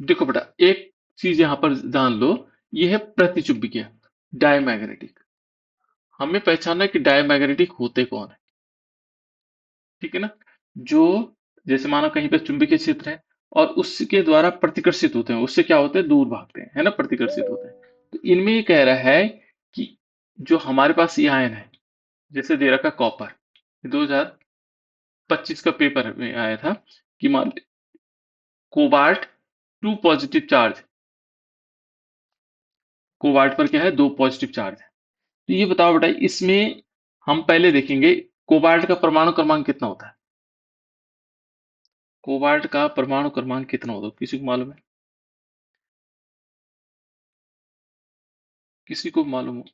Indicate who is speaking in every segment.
Speaker 1: देखो बेटा, एक चीज यहाँ पर जान लो, ये है प्रतिचुंबकीय, डायमैग्नेटिक। हमें पहचानना है कि डायमैग्नेटिक होते कौन है, ठीक है ना। जो, जैसे मानो कहीं पे चुंबकीय क्षेत्र है और उसके द्वारा प्रतिकर्षित होते हैं, उससे क्या होते हैं, दूर भागते हैं, है ना, प्रतिकर्षित होते हैं। तो इनमें ये कह रहा है कि जो हमारे पास ये आयन है, जैसे दे रखा कॉपर, 2025 का पेपर में आया था कि मान कोबाल्ट 2 पॉजिटिव चार्ज, कोबाल्ट पर क्या है, 2 पॉजिटिव चार्ज है। तो ये बताओ बेटा, इसमें हम पहले देखेंगे कोबाल्ट का परमाणु क्रमांक कितना होता है। कोबाल्ट का परमाणु क्रमांक कितना होता है, किसी को मालूम है? किसी को मालूम हो?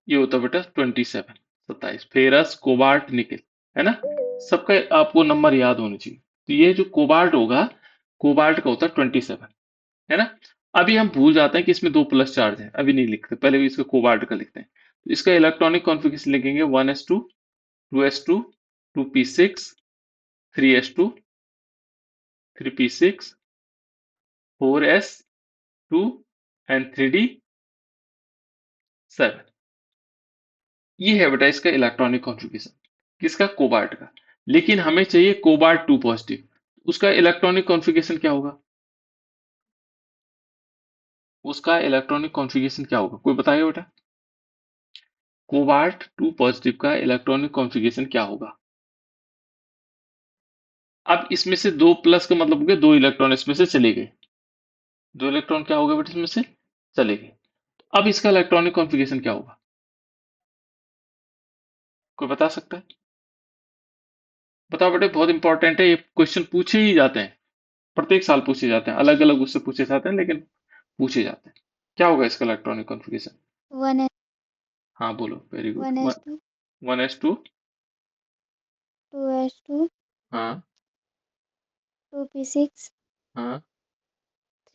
Speaker 1: ये होता है बेटा 27, 27। फेरस, कोबाल्ट, निकेल, है ना। सबका आपको नंबर याद होने चाहिए। तो ये जो कोबाल्ट होगा, कोबाल्ट का होता है 27, है ना। अभी हम भूल जाते हैं कि इसमें 2 प्लस चार्ज है, अभी नहीं लिखते, पहले भी इसका कोबाल्ट का लिखते हैं। तो इसका इलेक्ट्रॉनिक कॉन्फ़िगरेशन लिखेंगे 1s2, 2s2, 2p6, 3s2, 3p6, 4s2 and 3d7। ये है बेटा इसका इलेक्ट्रॉनिक कॉन्फ़िगरेशन, किसका, कोबाल्ट का। लेकिन हमें चाहिए कोबाल्ट 2 पॉजिटिव, उसका इलेक्ट्रॉनिक कॉन्फ़िगरेशन क्या होगा, उसका इलेक्ट्रॉनिक कॉन्फ़िगरेशन क्या होगा, कोई बताएगा बेटा। कोबाल्ट 2 पॉजिटिव का इलेक्ट्रॉनिक कॉन्फ़िगरेशन क्या होगा। अब इसमें से 2 प्लस का मतलब हो गया 2 इलेक्ट्रॉन इसमें से चले गए, 2 इलेक्ट्रॉन क्या हो गए बेटा इसमें से चले गए। अब इसका इलेक्ट्रॉनिक कॉन्फ़िगरेशन क्या होगा, कोई बता सकता है? बताओ बेटा, बहुत इंपॉर्टेंट है, ये क्वेश्चन पूछे ही जाते हैं, प्रत्येक साल पूछे जाते हैं, अलग अलग उससे पूछे जाते हैं, लेकिन पूछे जाते हैं। क्या होगा इसका इलेक्ट्रॉनिक कॉन्फ़िगरेशन?
Speaker 2: 1s,
Speaker 1: हाँ बोलो, very good.
Speaker 2: 1s2,
Speaker 1: 1s2,
Speaker 2: 2s2,
Speaker 1: हाँ
Speaker 2: 2p6,
Speaker 1: हाँ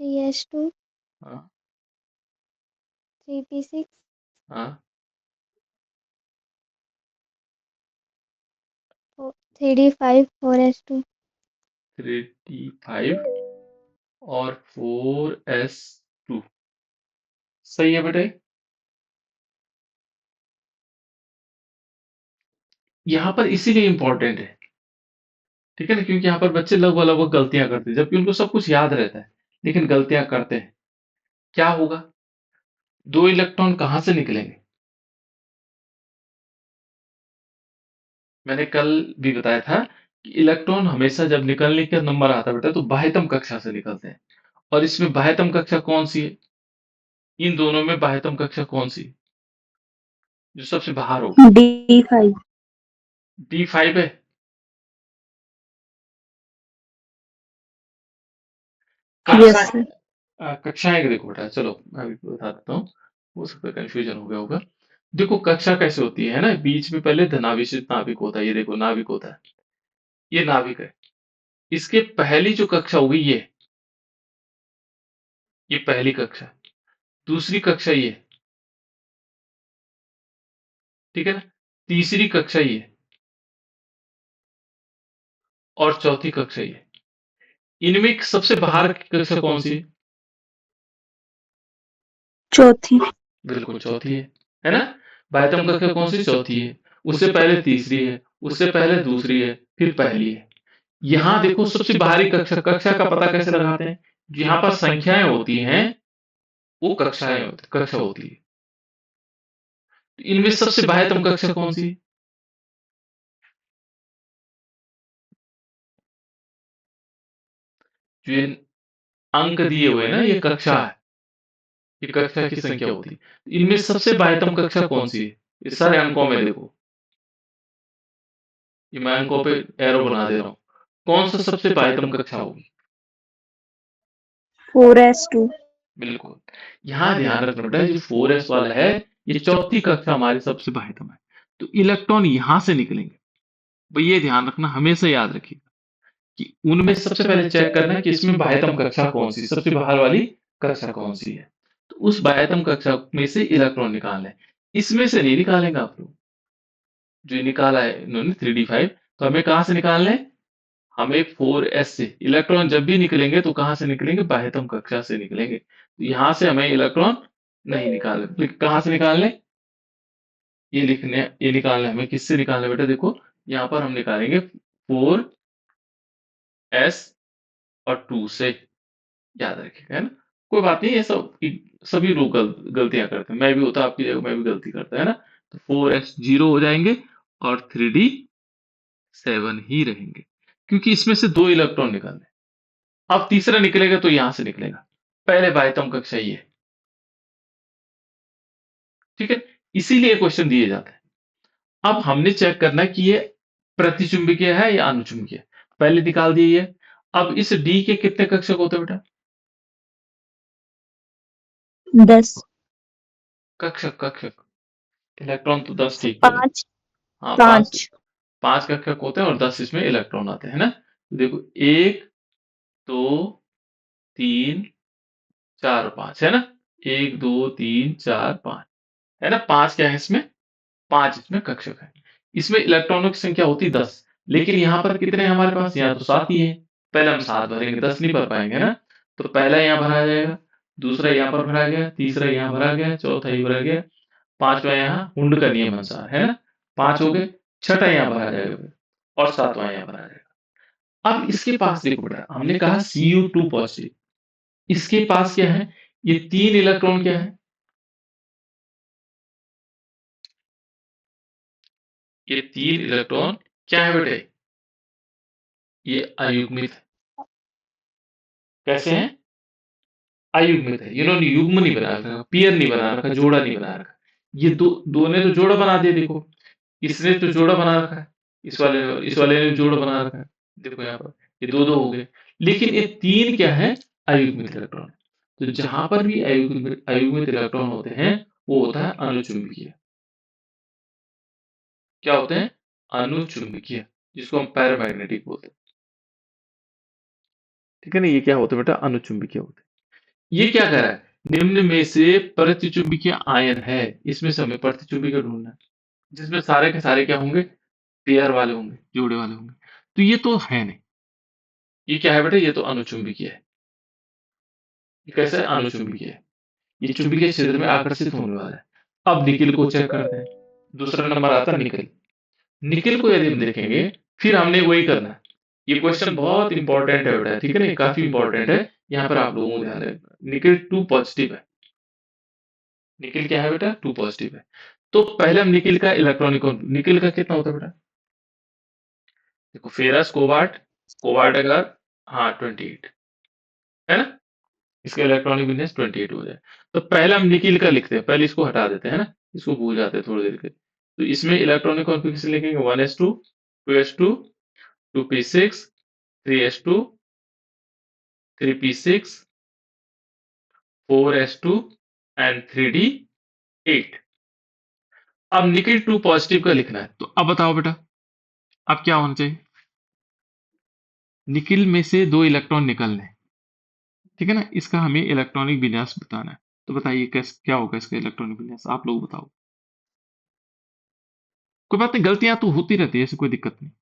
Speaker 2: 3s2,
Speaker 1: हाँ
Speaker 2: 3p6,
Speaker 1: हाँ
Speaker 2: 3d5, 4s2।
Speaker 1: 3d5 और 4s2, सही है बेटे। यहाँ पर इसीलिए इंपॉर्टेंट है, ठीक है ना, क्योंकि यहाँ पर बच्चे लगभग लगभग गलतियां करते हैं, जबकि उनको सब कुछ याद रहता है, लेकिन गलतियां करते हैं। क्या होगा, 2 इलेक्ट्रॉन कहाँ से निकलेंगे। मैंने कल भी बताया था कि इलेक्ट्रॉन हमेशा जब निकलने का नंबर आता है बेटा, तो बाह्यतम कक्षा से निकलते हैं। और इसमें बाह्यतम कक्षा कौन सी है, इन दोनों में बाह्यतम कक्षा कौन सी है? जो सबसे बाहर होगी।
Speaker 2: D5।
Speaker 1: D5 है।
Speaker 2: यस
Speaker 1: कक्षा,
Speaker 2: सर।
Speaker 1: कक्षाएं देखो बेटा, चलो मैं अभी बता देता हूँ, हो सकता है कंफ्यूजन हो गया होगा। देखो कक्षा कैसे होती है ना, बीच में पहले धनाभिषिक्त नाभिक होता है, ये देखो नाभिक होता है, ये नाभिक है। इसके पहली जो कक्षा होगी ये पहली कक्षा, दूसरी कक्षा ये, ठीक है ना, तीसरी कक्षा ये, और चौथी कक्षा ये। इनमें सबसे बाहर की कक्षा कौन सी है?
Speaker 2: चौथी।
Speaker 1: बिल्कुल चौथी है ना। बाह्यतम कक्षा कौन सी, चौथी है। उससे पहले तीसरी है, उससे पहले दूसरी है, फिर पहली है। यहाँ देखो सबसे बाहरी कक्षा, कक्षा का पता कैसे लगाते हैं, जहाँ पर संख्याएं होती हैं वो कक्षा होती है। तो इनमें सबसे बाह्यतम कक्षा कौन सी है? जो ये अंक दिए हुए हैं ना, ये कक्षा है, ये कक्षा की संख्या होती है। इनमें सबसे बाह्यतम कक्षा कौन सी है, ये सारे अंकों में देखो, ये मैं अंकों पे एरो बना दे रहा हूँ, कौन सा सबसे बाह्यतम कक्षा होगी।
Speaker 2: 4s2।
Speaker 1: बिल्कुल। यहाँ ध्यान रखना बेटा, जो 4s वाला है, ये चौथी कक्षा हमारी सबसे बाह्यतम है। तो इलेक्ट्रॉन यहां से निकलेंगे, भाई ये ध्यान रखना, हमेशा याद रखिए कि उनमें सबसे पहले चेक करना है कि इसमें बाह्यतम कक्षा कौन सी, सबसे बाहर वाली कक्षा कौन सी है। तो उस बाह्यतम कक्षा में से इलेक्ट्रॉन निकालना है, इसमें से नहीं निकालेंगे आप लोग। जो निकाला है इन्होंने 3d5, तो हमें कहां से निकालना है, हमें 4s से इलेक्ट्रॉन जब भी निकलेंगे तो कहाँ से निकलेंगे? बाह्यतम कक्षा से निकलेंगे। तो यहाँ से हमें इलेक्ट्रॉन नहीं निकालने, कहाँ से निकालने? ये निकालना है हमें। किससे निकालना है बेटा? देखो यहाँ पर हम निकालेंगे 4s और 2 से। याद रखिएगा, है ना? कोई बात नहीं, ये सभी लोग गलतियां करते हैं। मैं भी होता आपकी जगह, मैं भी गलती करता, है ना? तो 4s 0 हो जाएंगे और 3d 7 ही रहेंगे, क्योंकि इसमें से 2 इलेक्ट्रॉन निकालने। अब तीसरा निकलेगा तो यहां से निकलेगा। पहले बाह्यतम कक्षा ये है, ठीक है? इसीलिए क्वेश्चन दिए जाते हैं। अब हमने चेक करना है कि ये प्रतिचुंबकीय है या अनुचुंबकीय। पहले निकाल दिए ये। अब इस डी के कितने कक्षक होते हैं बेटा?
Speaker 2: 10,
Speaker 1: कक्षक कक्षक। इलेक्ट्रॉन तो 10 ठीक बोले।
Speaker 2: 5,
Speaker 1: हाँ, 5
Speaker 2: 5,
Speaker 1: 5 कक्षक होते हैं और 10 इसमें इलेक्ट्रॉन आते हैं, है ना? तो देखो 1 2 3 4 5, है ना? 1 2 3 4 5, है ना? 5 क्या है इसमें? 5 इसमें कक्षक है। इसमें इलेक्ट्रॉनों की संख्या होती है 10, लेकिन यहाँ पर कितने हैं हमारे पास? यहाँ तो 7 ही है। पहले हम 7 भरेंगे, 10 नहीं भर पाएंगे, है ना? तो पहला यहाँ भरा जाएगा, दूसरा यहाँ पर भरा गया, तीसरा यहाँ भरा गया, चौथा ये भरा गया, पांचवा यहाँ हुंड का नियम अनुसार, है ना? 5 हो गए, छठा यहाँ भरा जाएगा फिर, और सातवां यहाँ भरा जाएगा। अब इसके पास देखो बेटा, हमने कहा Cu2 पॉजिटिव, इसके पास क्या है? ये 3 इलेक्ट्रॉन क्या है? ये 3 इलेक्ट्रॉन क्या है बेटे? ये अयुग्मित है। कैसे हैं? अयुग्मित है। इन्होंने युग्म नहीं बना रखा, पेयर नहीं बना रखा, जोड़ा नहीं बना रखा। ये दो ने तो जोड़ा बना दिया, देखो। इसने तो जोड़ा बना रखा है, इस वाले ने जोड़ा बना रखा है। देखो यहाँ पर ये दो दो हो गए, लेकिन ये 3 क्या है? अयुग्मित इलेक्ट्रॉन। तो जहां पर भी अयुग्मित इलेक्ट्रॉन होते हैं, वो होता है अनुचुंबकीय। क्या होते हैं? अनुचुंबकीय, जिसको हम पैरामैग्नेटिक बोलते हैं। ठीक है ना? ये क्या होते हैं बेटा? अनुचुंबकीय होते हैं। ये क्या कह रहा है? निम्न में से प्रतिचुंबकीय आयन है, इसमें से हमें प्रतिचुंबकीय ढूंढना है, जिसमें सारे के सारे क्या होंगे? पेयर वाले होंगे, जोड़े वाले होंगे। तो ये तो है नहीं। ये क्या है बेटा? ये तो अनुचुंबकीय है। ये कैसा है? अनुचुंबकीय है। ये चुंबकीय क्षेत्र में आकर्षित होने वाला है। अब निकिल को चेक करते हैं। दूसरा नंबर आता है निकिल। निकिल को यदि हम देखेंगे, फिर हमने वही करना है। ये क्वेश्चन बहुत इंपॉर्टेंट है बेटा, ठीक है ना? ये काफी इंपॉर्टेंट है। यहाँ पर आप लोगों को ध्यान रखना, निकिल 2 पॉजिटिव है। निकिल क्या है बेटा? 2 पॉजिटिव है। तो पहले हम निकिल का इलेक्ट्रॉनिक, निकिल का कितना होता है बेटा? देखो, फेरस कोबाल्ट, कोबाल्ट अगर, हाँ 28, है ना? इसका इलेक्ट्रॉनिक विन्यास 28 हो जाए। तो पहले हम निकिल का लिखते हैं, पहले इसको हटा देते हैं, है ना? इसको भूल जाते हैं थोड़ी देर के। तो इसमें इलेक्ट्रॉनिक कॉन्फ़िगरेशन लिखेंगे 1s2, 2s2, 2p6, 3s2, 3p6, 4s2 and 3d8। अब निकिल 2 पॉजिटिव का लिखना है। तो अब बताओ बेटा, अब क्या होना चाहिए? निकिल में से 2 इलेक्ट्रॉन निकलने हैं, ठीक है ना? इसका हमें इलेक्ट्रॉनिक विन्यास बताना है। तो बताइए कैसे, क्या होगा इसका इलेक्ट्रॉनिक विन्यास? आप लोग बताओ। कोई बात नहीं, गलतियां तो होती रहती है, ऐसे कोई दिक्कत नहीं।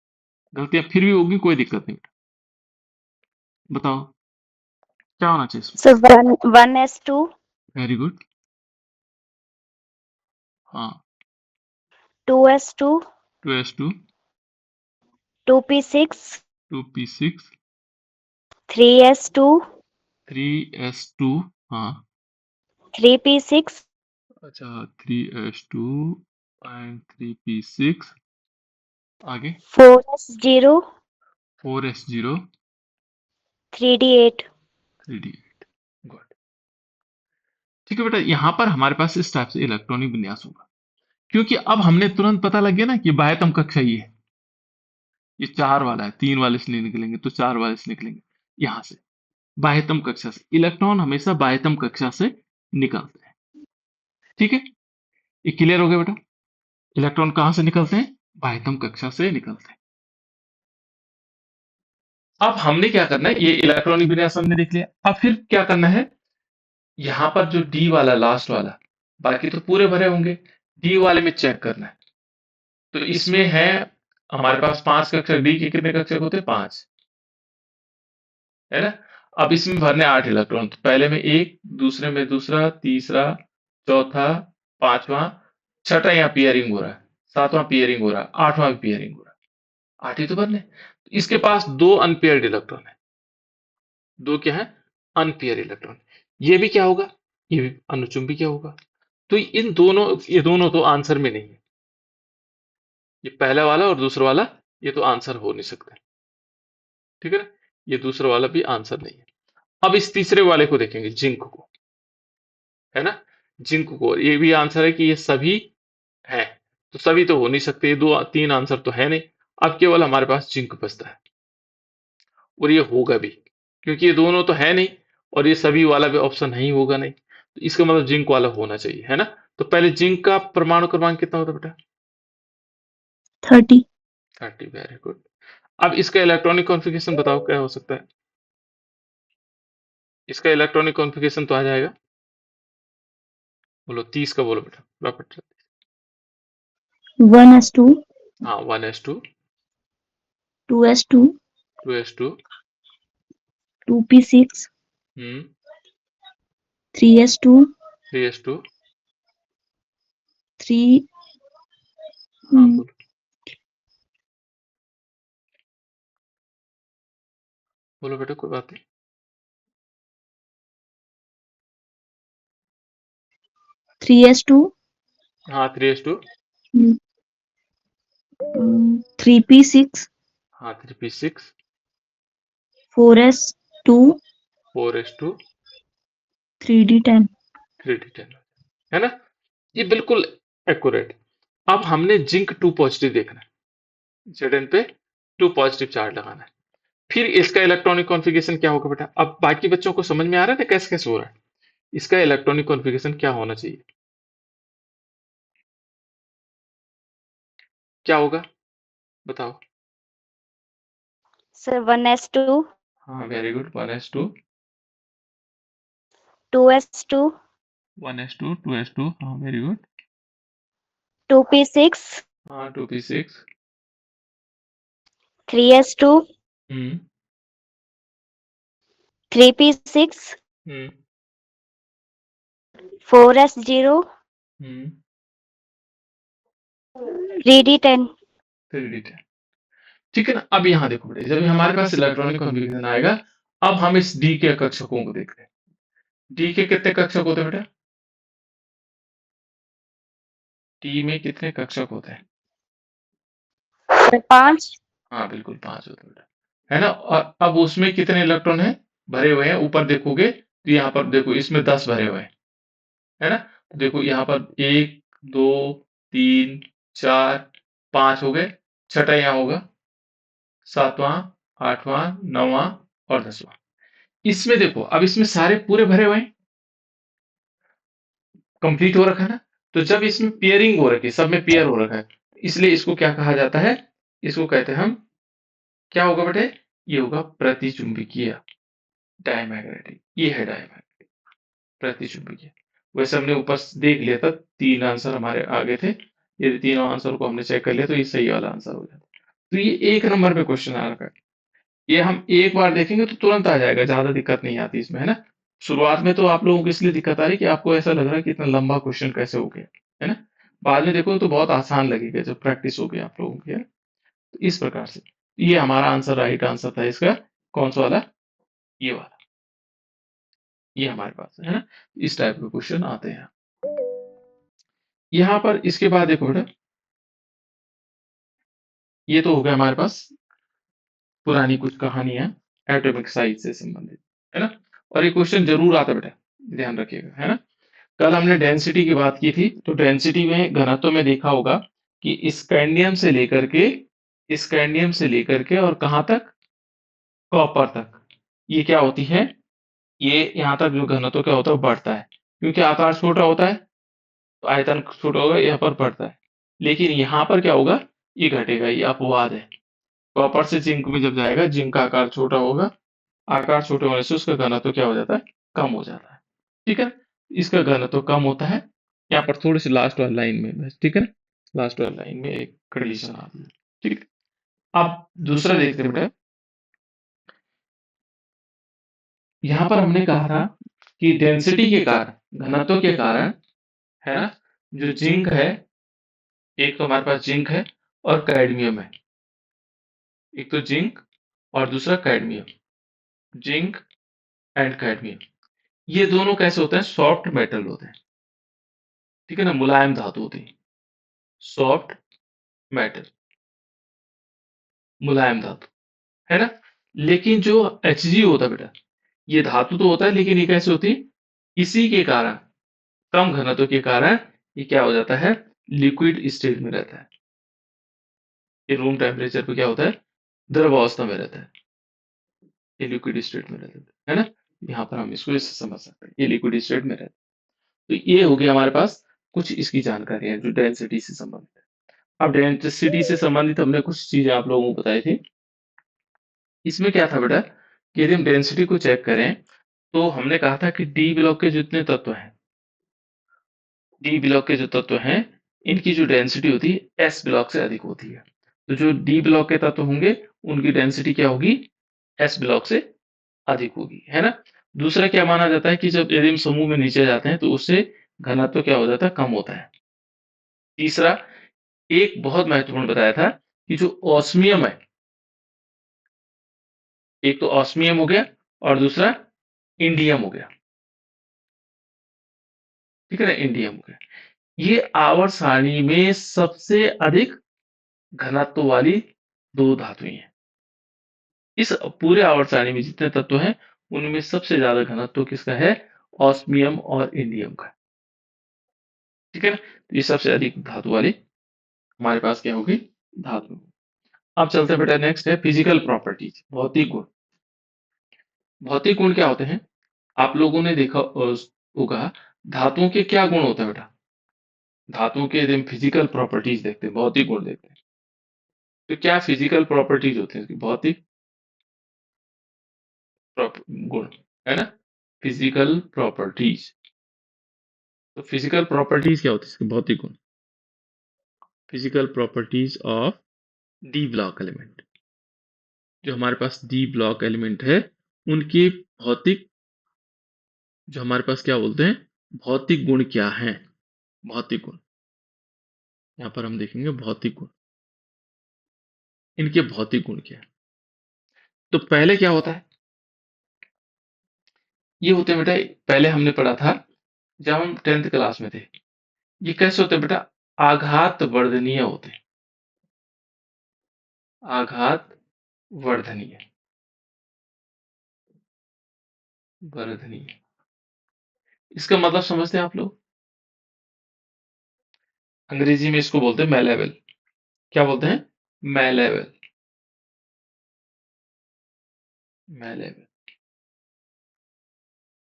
Speaker 1: गलतियां फिर भी होगी, कोई दिक्कत नहीं बेटा। बताओ क्या होना चाहिए इसमें?
Speaker 2: So 1s2,
Speaker 1: very good. हाँ,
Speaker 2: 2s2,
Speaker 1: 2s2,
Speaker 2: 2p6,
Speaker 1: 2p6,
Speaker 2: 3s2,
Speaker 1: 3s2, हाँ,
Speaker 2: 3p6,
Speaker 1: अच्छा 3s2 एंड 3p6, आगे
Speaker 2: 4s0,
Speaker 1: 4s0,
Speaker 2: 3d8।
Speaker 1: 3d8। Good. ठीक है बेटा, यहां पर हमारे पास इस टाइप से इलेक्ट्रॉनिक विन्यास होगा, क्योंकि अब हमने तुरंत पता लग गया ना कि बाह्यतम कक्षा ये है। ये 4 वाला है, 3 वाले से नहीं निकलेंगे तो 4 वाले से निकलेंगे। यहां से बाह्यतम कक्षा से इलेक्ट्रॉन हमेशा बाह्यतम कक्षा से निकलते हैं। ठीक है, ये क्लियर हो गया बेटा? इलेक्ट्रॉन कहां से निकलते हैं? बाह्यतम कक्षा से निकलते हैं। अब हमने क्या करना है? ये इलेक्ट्रॉनिक विन्यास हमने देख लिया। अब फिर क्या करना है? यहां पर जो डी वाला लास्ट वाला, बाकी तो पूरे भरे होंगे, डी वाले में चेक करना है। तो इसमें है हमारे पास 5 कक्षक। डी के कितने कक्षक होते हैं? 5। है ना। अब इसमें भरने 8 इलेक्ट्रॉन, तो पहले में एक, दूसरे में दूसरा, तीसरा, चौथा, पांचवा, छठा यहाँ पियरिंग हो रहा है, सातवां पियरिंग हो रहा है, आठवां भी पियरिंग हो रहा है, 8 ही तो भरने। तो इसके पास दो अनपेयर्ड इलेक्ट्रॉन है, दो क्या है, अनपेयर इलेक्ट्रॉन। ये भी क्या होगा, ये भी अनुचुंबकीय होगा। तो इन दोनों, ये दोनों तो आंसर में नहीं है, ये पहला वाला और दूसरा वाला, ये तो आंसर हो नहीं सकते, ठीक है ना। ये दूसरा वाला भी आंसर नहीं है। अब इस तीसरे वाले को देखेंगे, जिंक को, है ना। जिंक को, ये भी आंसर है कि ये सभी है, तो सभी तो हो नहीं सकते, ये दो तीन आंसर तो है नहीं। अब केवल हमारे पास जिंक बचता है, और ये होगा भी, क्योंकि ये दोनों तो है नहीं, और ये सभी वाला भी ऑप्शन नहीं होगा नहीं, तो इसका मतलब जिंक वाला होना चाहिए, है ना। तो पहले जिंक का परमाणु क्रमांक कितना होता है बेटा,
Speaker 2: 30।
Speaker 1: 30, वेरी गुड। अब इसका इलेक्ट्रॉनिक कॉन्फ़िगरेशन बताओ क्या हो सकता है, इसका इलेक्ट्रॉनिक कॉन्फ़िगरेशन तो आ जाएगा, बोलो 30 का, बोलो बेटा प्रॉपर्टी।
Speaker 2: 1s2,
Speaker 1: हाँ, 1s2,
Speaker 2: 2s2,
Speaker 1: 2s2,
Speaker 2: 2p6,
Speaker 1: हम्म,
Speaker 2: 3s2,
Speaker 1: 3s2,
Speaker 2: 3
Speaker 1: हाँ बोलो, बोलो बेटा कोई बात नहीं।
Speaker 2: 3s2,
Speaker 1: हाँ, 3s2,
Speaker 2: 3p6,
Speaker 1: हाँ 3p6,
Speaker 2: 4s2,
Speaker 1: 4s2,
Speaker 2: 3d10।
Speaker 1: 3d10, है ना। ये बिल्कुल एक्यूरेट। अब हमने जिंक 2 पॉजिटिव देखना है, Zn पे 2 पॉजिटिव चार्ज लगाना है। फिर इसका इलेक्ट्रॉनिक कॉन्फ़िगरेशन क्या होगा बेटा, अब बाकी बच्चों को समझ में आ रहा है ना कैसे कैसे हो रहा है। इसका इलेक्ट्रॉनिक कॉन्फ़िगरेशन क्या होना चाहिए, क्या होगा बताओ।
Speaker 2: Sir, 1s2,
Speaker 1: हाँ very good, 1s2,
Speaker 2: 2s2,
Speaker 1: 1s2, 2s2, हाँ वेरी गुड,
Speaker 2: 2p6,
Speaker 1: हाँ 2p6,
Speaker 2: 3s2,
Speaker 1: हम्म,
Speaker 2: 3p6,
Speaker 1: हम्म,
Speaker 2: 4s0,
Speaker 1: हम्म,
Speaker 2: 3d10।
Speaker 1: 3d10, ठीक है ना। अब यहाँ देखो बेटा, जब हमारे पास इलेक्ट्रॉनिक कॉन्फ़िगरेशन आएगा, अब हम इस डी के कक्षकों को देखते हैं। डी के कितने कक्षक होते हैं बेटा, डी में कितने कक्षक होते हैं,
Speaker 2: Sir, 5।
Speaker 1: हाँ बिल्कुल 5 होते हैं बेटा, है ना। और अब उसमें कितने इलेक्ट्रॉन है भरे हुए हैं, ऊपर देखोगे तो यहाँ पर देखो इसमें 10 भरे हुए हैं, है ना। तो देखो यहाँ पर 1, 2, 3, 4, 5 हो गए, छठा यहाँ होगा, सातवां, आठवां, नौवां और 10वां। इसमें देखो, अब इसमें सारे पूरे भरे हुए हैं, कंप्लीट हो रखा है ना। तो जब इसमें पेयरिंग हो रखी है, सब में पेयर हो रखा है, इसलिए इसको क्या कहा जाता है, इसको कहते हैं हम, क्या होगा बेटे, ये होगा प्रतिचुंबकीय, डायमैग्नेटिक, ये है डायमैग्नेटिक, प्रतिचुंबकीय। वैसे हमने ऊपर देख लिया था, 3 आंसर हमारे आगे थे, यदि तीनों आंसर को हमने चेक कर लिया तो ये सही वाला आंसर हो जाता। तो ये 1 नंबर पे क्वेश्चन आ रखा है, ये हम एक बार देखेंगे तो तुरंत आ जाएगा, ज्यादा दिक्कत नहीं आती इसमें, है ना। शुरुआत में तो आप लोगों को इसलिए दिक्कत आ रही है कि आपको ऐसा लग रहा है कि इतना लंबा क्वेश्चन कैसे हो गया, है ना। बाद में देखो तो बहुत आसान लगेगा जब प्रैक्टिस होगी आप लोगों की, है ना? तो इस प्रकार से ये हमारा आंसर, राइट आंसर था इसका, कौन सा वाला, ये वाला, ये हमारे पास है ना। इस टाइप के क्वेश्चन आते हैं। यहाँ पर इसके बाद देखो बेटा, ये तो हो गया हमारे पास पुरानी कुछ कहानियां एटॉमिक साइज से संबंधित, है ना। और ये क्वेश्चन जरूर आता है बेटा, ध्यान रखिएगा, है ना। कल हमने डेंसिटी की बात की थी, तो डेंसिटी में, घनत्व में देखा होगा कि स्कैंडियम से लेकर के और कहाँ तक, कॉपर तक, ये क्या होती है, ये यहाँ तक जो घनत्व क्या होता है वो बढ़ता है, क्योंकि आकार छोटा होता है, तो आयतन छोटा होगा, यहाँ पर बढ़ता है। लेकिन यहाँ पर क्या होगा, ये घटेगा, ये अपवाद है। कॉपर से जिंक में जब जाएगा, जिंक का आकार छोटा होगा, आकार छोटे होने से उसका घनत्व क्या हो जाता है, कम हो जाता है, ठीक है। इसका घनत्व कम होता है, यहाँ पर थोड़ी सी लास्ट वाली लाइन में बस, ठीक है ना, लास्ट वाली लाइन में एक कंडीशन आती है, ठीक है। अब दूसरा देखते हैं बेटा, यहाँ पर हमने कहा था कि डेंसिटी के कारण, घनत्व के कारण, है ना, जो जिंक है, एक तो हमारे पास जिंक है और कैडमियम है। एक तो जिंक और दूसरा कैडमियम। जिंक एंड कैडमियम, ये दोनों कैसे होते हैं? सॉफ्ट मेटल होते हैं, ठीक है ना, मुलायम धातु होती है। सॉफ्ट मेटल, मुलायम धातु, है ना। लेकिन जो Hg होता है बेटा, ये धातु तो होता है, लेकिन ये कैसे होती है? इसी के कारण, कम घनत्व के कारण, ये क्या हो जाता है? लिक्विड स्टेट में रहता है। ये रूम टेम्परेचर पे क्या होता है? द्रव अवस्था में रहता है। ये लिक्विड स्टेट में रहता है ना। यहाँ पर हम इसको इससे समझ सकते हैं, ये लिक्विड स्टेट में रहता है। तो ये हो गया हमारे पास कुछ इसकी जानकारी है जो डेंसिटी से संबंधित है। अब डेंसिटी से संबंधित हमने कुछ चीजें आप लोगों को बताई थी। इसमें क्या था बेटा कि यदि हम डेंसिटी को चेक करें तो हमने कहा था कि डी ब्लॉक के जितने तत्व हैं, डी ब्लॉक के जो तत्व हैं, इनकी जो डेंसिटी होती है एस ब्लॉक से अधिक होती है। तो जो डी ब्लॉक के तत्व होंगे उनकी डेंसिटी क्या होगी? एस ब्लॉक से अधिक होगी, है ना। दूसरा क्या माना जाता है कि जब यदि हम समूह में नीचे जाते हैं तो उससे घनत्व क्या हो जाता है? कम होता है। तीसरा, एक बहुत महत्वपूर्ण बताया था कि जो ऑस्मियम है, एक तो ऑस्मियम हो गया और दूसरा इंडियम हो गया, ठीक है ना, इंडियम हो गया। ये आवर्त सारणी में सबसे अधिक घनत्व वाली दो धातुएं हैं। इस पूरे आवर्त सारणी में जितने तत्व हैं उनमें सबसे ज्यादा घनत्व किसका है? ऑस्मियम और इंडियम का, ठीक है ना। तो ये सबसे अधिक धातु वाली हमारे पास क्या होगी? धातु। अब चलते हैं बेटा, नेक्स्ट है फिजिकल प्रॉपर्टीज, भौतिक गुण। भौतिक गुण क्या होते हैं? आप लोगों ने देखा होगा, धातुओं के क्या गुण होते हैं बेटा? धातुओं के यदि हम फिजिकल प्रॉपर्टीज देखते हैं, भौतिक गुण देखते हैं, तो क्या फिजिकल प्रॉपर्टीज होते हैं इसकी? भौतिक गुण, है ना, फिजिकल प्रॉपर्टीज। तो फिजिकल प्रॉपर्टीज क्या होती है इसके? भौतिक गुण, physical properties of D block element. जो हमारे पास डी ब्लॉक एलिमेंट है उनके भौतिक, जो हमारे पास क्या बोलते हैं, भौतिक गुण क्या हैं? भौतिक गुण, यहाँ पर हम देखेंगे भौतिक गुण, इनके भौतिक गुण क्या है। तो पहले क्या होता है? ये होते हैं बेटा, पहले हमने पढ़ा था जब हम 10th क्लास में थे। ये कैसे होते हैं बेटा? आघात वर्धनीय होते हैं, आघात वर्धनीय, वर्धनीय। इसका मतलब समझते हैं आप लोग? अंग्रेजी में इसको बोलते हैं मेलेबल। क्या बोलते हैं? मेलेबल, मेलेबल,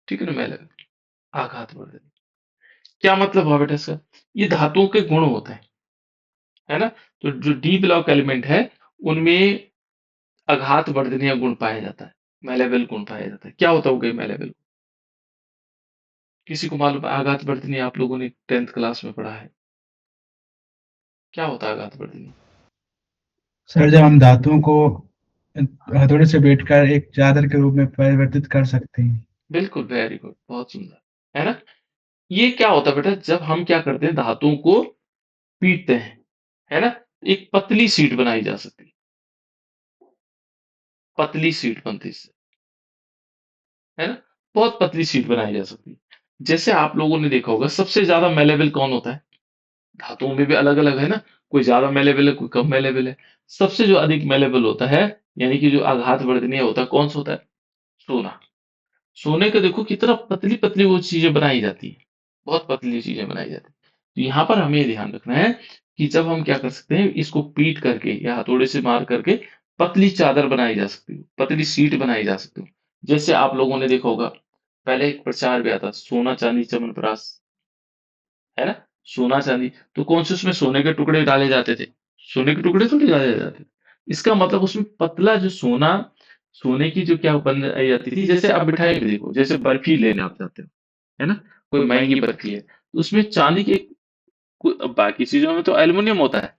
Speaker 1: ठीक है ना, मेलेबल, आघात वर्धनीय। क्या मतलब हुआ बेटा इसका? ये धातुओं के गुण होते हैं, है ना। तो जो डी ब्लॉक एलिमेंट है उनमें आघात वर्धनीय गुण पाया जाता है, मेलेबल गुण पाया जाता है। क्या होता होगा मेलेबल? किसी को मालूम है? आघात वर्धनीय आप लोगों ने 10th क्लास में पढ़ा है, क्या होता है आघात वर्धनीय?
Speaker 3: सर, जब हम धातुओं को हथौड़े से बैठकर एक चादर के रूप में परिवर्तित कर सकते हैं।
Speaker 1: बिल्कुल, वेरी गुड, बहुत सुंदर, है ना। ये क्या होता है बेटा, जब हम क्या करते हैं, धातुओं को पीटते हैं, है ना, एक पतली शीट बनाई जा सकती है, पतली शीट बनती है इससे, है ना, बहुत पतली शीट बनाई जा सकती है। जैसे आप लोगों ने देखा होगा सबसे ज्यादा मेलेबल कौन होता है? धातुओं में भी अलग अलग है ना, कोई ज्यादा मेलेबल है, कोई कम मेलेबल है। सबसे जो अधिक मेलेबल होता है, यानी कि जो आघात वर्धनीय होता है, कौन सा होता है? सोना। सोने का देखो कितना पतली पतली वो चीजें बनाई जाती है, बहुत पतली चीजें बनाई जाती है। तो यहाँ पर हमें ये ध्यान रखना है कि जब हम क्या कर सकते हैं, इसको पीट करके या हथौड़े से मार करके पतली चादर बनाई जा सकती है, पतली शीट बनाई जा सकती है। जैसे आप लोगों ने देखा होगा, पहले एक प्रचार भी आता, सोना चांदी च्यवनप्राश, है ना, सोना चांदी। तो कौन से उसमें सोने के टुकड़े डाले जाते थे? सोने के टुकड़े थोड़ी डाले जाते थे। इसका मतलब उसमें पतला जो सोना, सोने की जो क्या बनाई जाती थी, जैसे आप मिठाई में देखो, जैसे बर्फी लेने आप जाते हो, है ना, कोई महंगी बर्फी है तो उसमें चांदी के, अब बाकी चीजों में तो एल्युमिनियम होता है,